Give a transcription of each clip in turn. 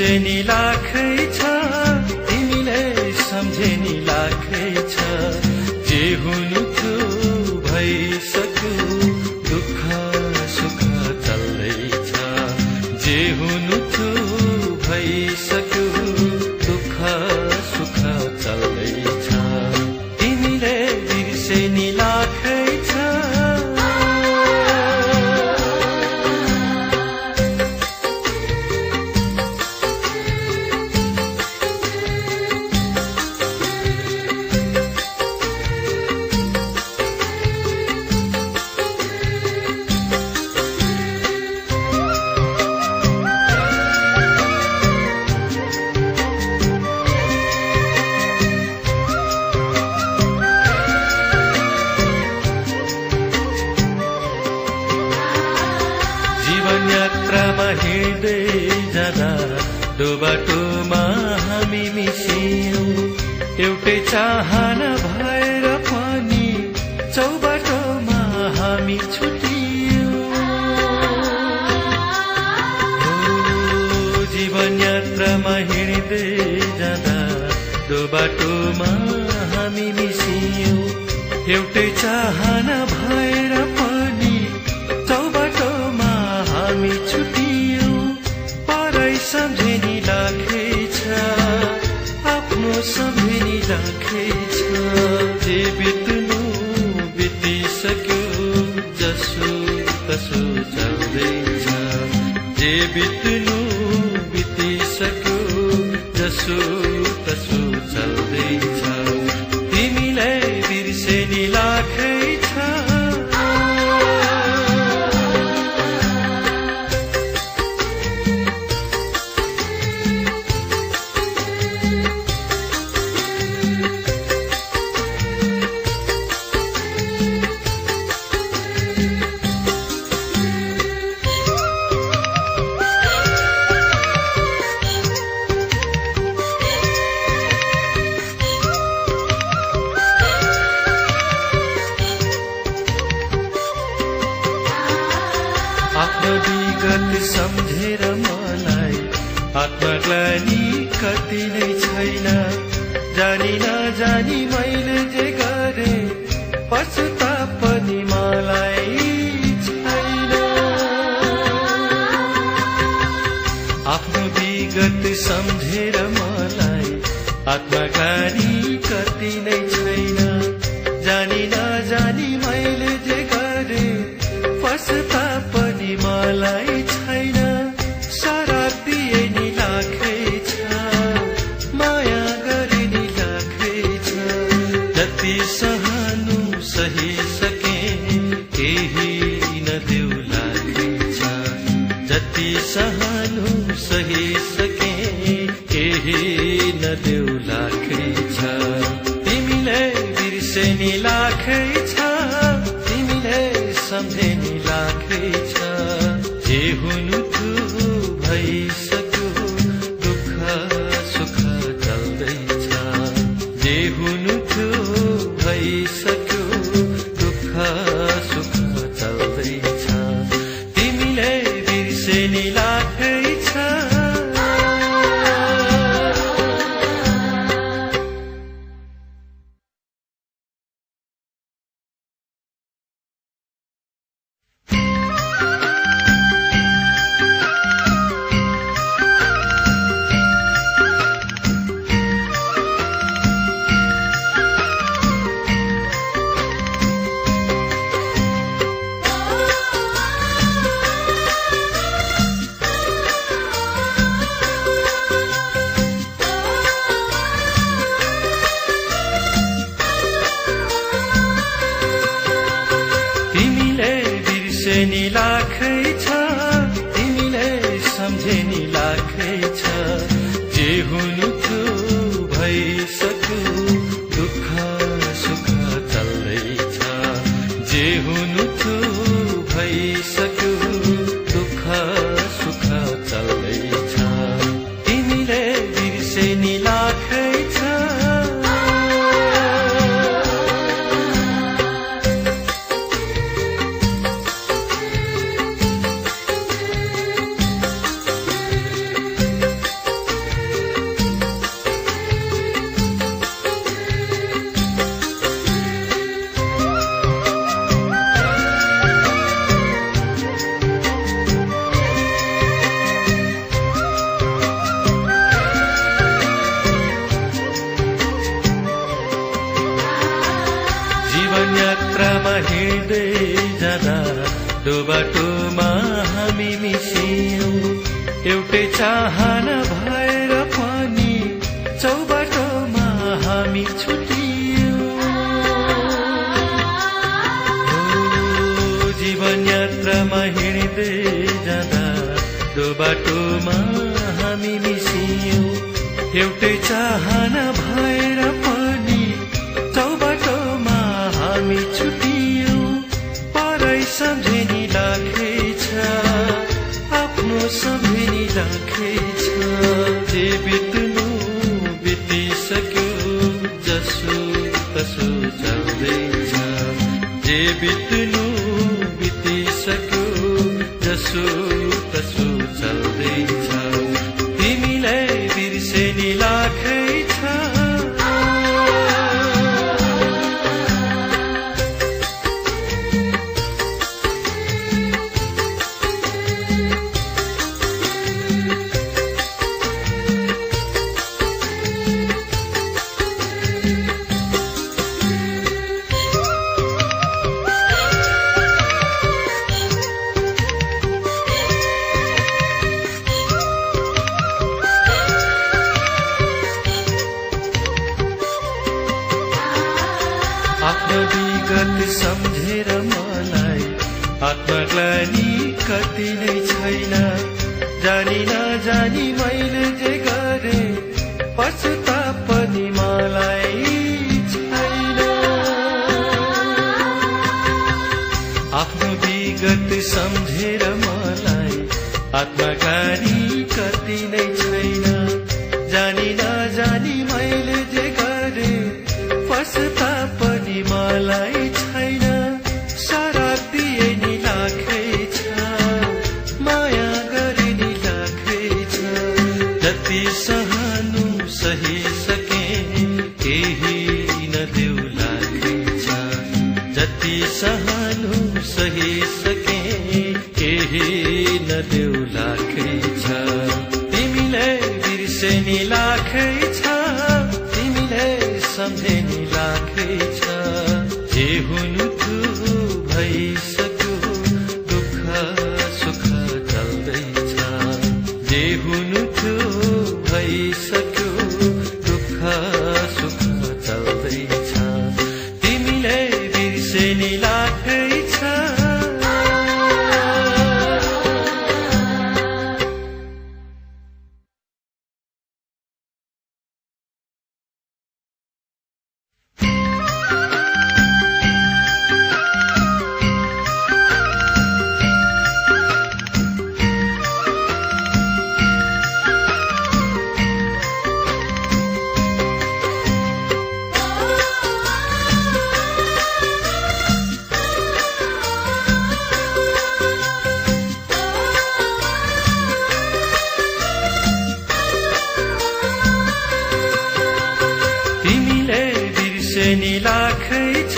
बिर्सेनी लाखै छ, तिमीले सम्झेनी लाखै छ। जे हुनु थियो भइसक्यो, दुःख सुख चल्दैछ। जे हुनु थियो भइसक्यो, दुःख सुख चल्दैछ। तिमीले बिर्सेनी लाखै छ। यात्रामा हिँड्दै जाँदा दो बाटोमा हामी मिसियौं। एउटै चाहना भएर पनि चौबाटोमा हामी छुटियौं। जीवन यात्रामा हिँड्दै जाँदा दो बाटोमा हामी मिसियौं। एउटै चाहना भएर पनि चौबाटोमा हामी छुटियौं। परै सम्झेनी लाखै छ, आफ्नो सम्झेनी लाखै छ। जे बित्नु बितिसक्यो, जसो तसो चल्दैछ। जे बित्नु बितिसक्यो, जसो तसो चल्दैछ। तिमीलाई बिर्सेनी लाखै छ। आफ्नो विगत सम्झेर मलाई आत्मग्लानी कति नै छैन। जानी नजानी मैले जे गरे पश्चाताप पनि मलाई छैन। आफ्नो विगत सम्झेर मलाई आत्मग्लानी कति नै छैन। जानी नजानी मैले जे गरे पश्चाताप पनि मलाई छैन। शराब दिए नि लाखै छ, माया गरे नि लाखै छ। जति सहनु सहिसके केही नदेऊ लाखै छ। जति सहनु सहिसके केही नदेऊ लाखै छ। तिमीले बिर्सेनी लाखै छ, तिमीले सम्झेनी लाखै छ। जे हुनु थियो भइसक्यो, दुःख सुख चल्दैछ। जे हुनु थियो भइसक्यो, दुःख सुख चल्दैछ। तिमीले बिर्सेनी लाखै छ। बिर्सेनी लाखै छ, तिमीले सम्झेनी लाखै छ। जे हुनु थियो भइसक्यो, दुःख सुख चल्दैछ। जे हुनु थियो भइसक्यो, दुःख सुख चल्दैछ। तिमीले बिर्सेनी लाखै छ। बाटोमा हामी मिसियौं, एउटै चाहना भएर पनि चौबाटोमा हामी छुटियौं। जीवन यात्रामा हिँड्दै जाँदा दो बाटोमा हामी मिसियौं, एउटै चाहना भएर पनि चौबाटोमा हामी छुटियौं। परै सम्झिनी लाग्छ, आफ्नो सम्झिनी लाग्छ, जे बित्नु बितिसक्यो जसो तसो चल्दैछ, जे बित्नु बितिसक्यो जसो तसो चल्दैछ, तिमीलाई बिर्सेनी लाग्छ। आफ्नो विगत सम्झेर मलाई आत्मग्लानी कति नै छैन, जानी नजानी मैले जे गरे पश्चाताप पनि मलाई छैन। आफ्नो विगत सम्झेर मलाई आत्मग्लानी कति नै छैन, जानी नजानी मैले जे गरे पश्चाताप पनि मलाई छैन। सराप दिए नि लाग्छ, माया गरे नि लाग्छ, जति सहनु सहिसके केही नदेऊ लाग्छ, जति सहनु सहिसके केही नदेऊ लाग्छ, तिमीलाई बिर्सेनी लाग्छ, तिमीलाई सम्झेनी लाग्छ, जे हुनु थियो भइसक्यो दुःख सुख चल्दैछ, जे हुनु थियो भइसक्यो दुःख सुख चल्दैछ, तिमीलाई बिर्सेनी लाग्छ। बिर्सेनी लाग्छ,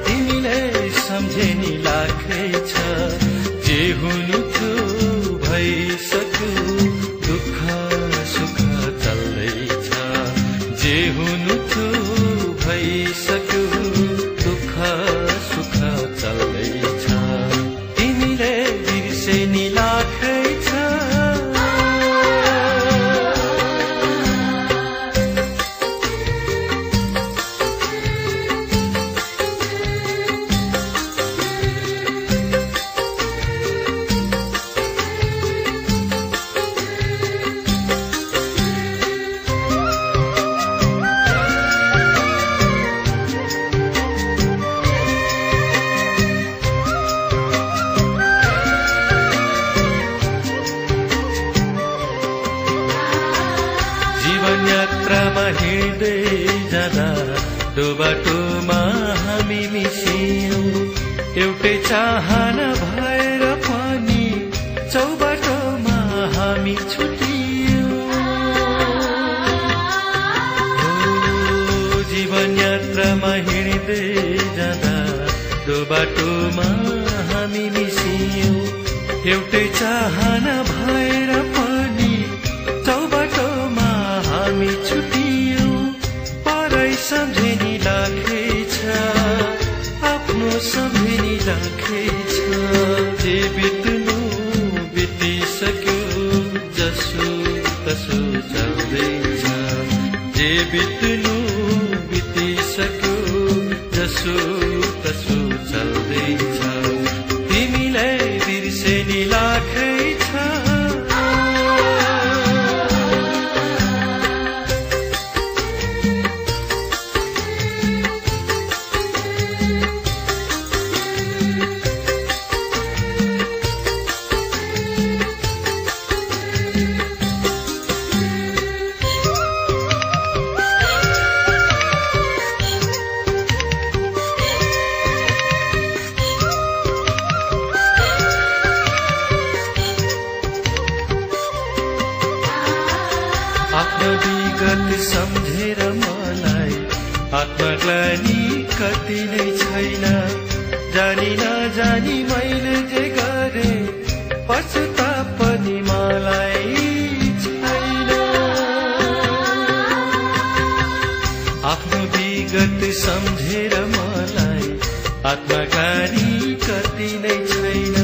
तिमीलाई सम्झेनी लाग्छ, जे हुनु थियो भइसक्यो दुःख सुख चल्दैछ, जे हुनु थियो भइसक्यो दुःख सुख चल्दैछ, तिमीलाई बिर्सेनी लाग्छ। यात्रामा हिँड्दै जाँदा दो बाटोमा हामी मिसियौं, एउटै चाहना भएर पनि चौबाटोमा हामी छुटियौं। जीवन यात्रामा हिँड्दै जाँदा दो बाटोमा हामी मिसियौं, एउटै चाहना भएर पनि चौबाटोमा हामी छुटियौं। परै सम्झिनी लाग्छ, आफ्नो सम्झिनी लाग्छ, बित्नु बितिसक्यो जसो तसो चल्दैछ तिमीलाई बिर्सेनी लाखै छ आफ्नो विगत सम्झेर मलाई आत्मग्लानी कति नै छैन जानी नजानी मैले जे गरे पश्चाताप पनि मलाई छैन आफ्नो विगत सम्झेर मलाई आत्मग्लानी कति नै छैन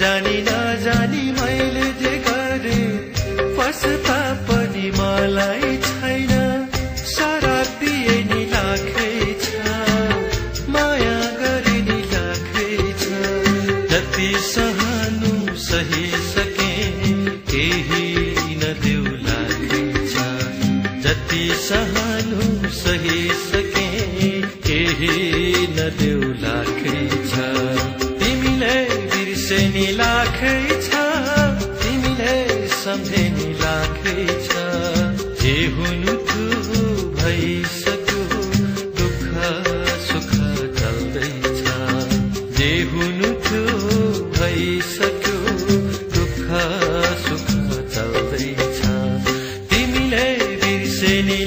जानी नजानी मैले जे गरे पश्चाताप पनि मलाई छैन शराब दिए नि लाखै छ माया गरे नि लाखै छ जति सहनु सहिसके केही नदेऊ लाखै छ जति सहनु सहिसके केही नदेऊ लाखै छ तिमीलाई बिर्सेनी लाखै छ तिमीलाई सम्झेनी लाखै छ जे हुनु थियो भइसक्यो दुःख सुख चल्दैछ जे हुनु थियो भइसक्यो दुःख सुख चल्दैछ तिमीलाई बिर्सेनी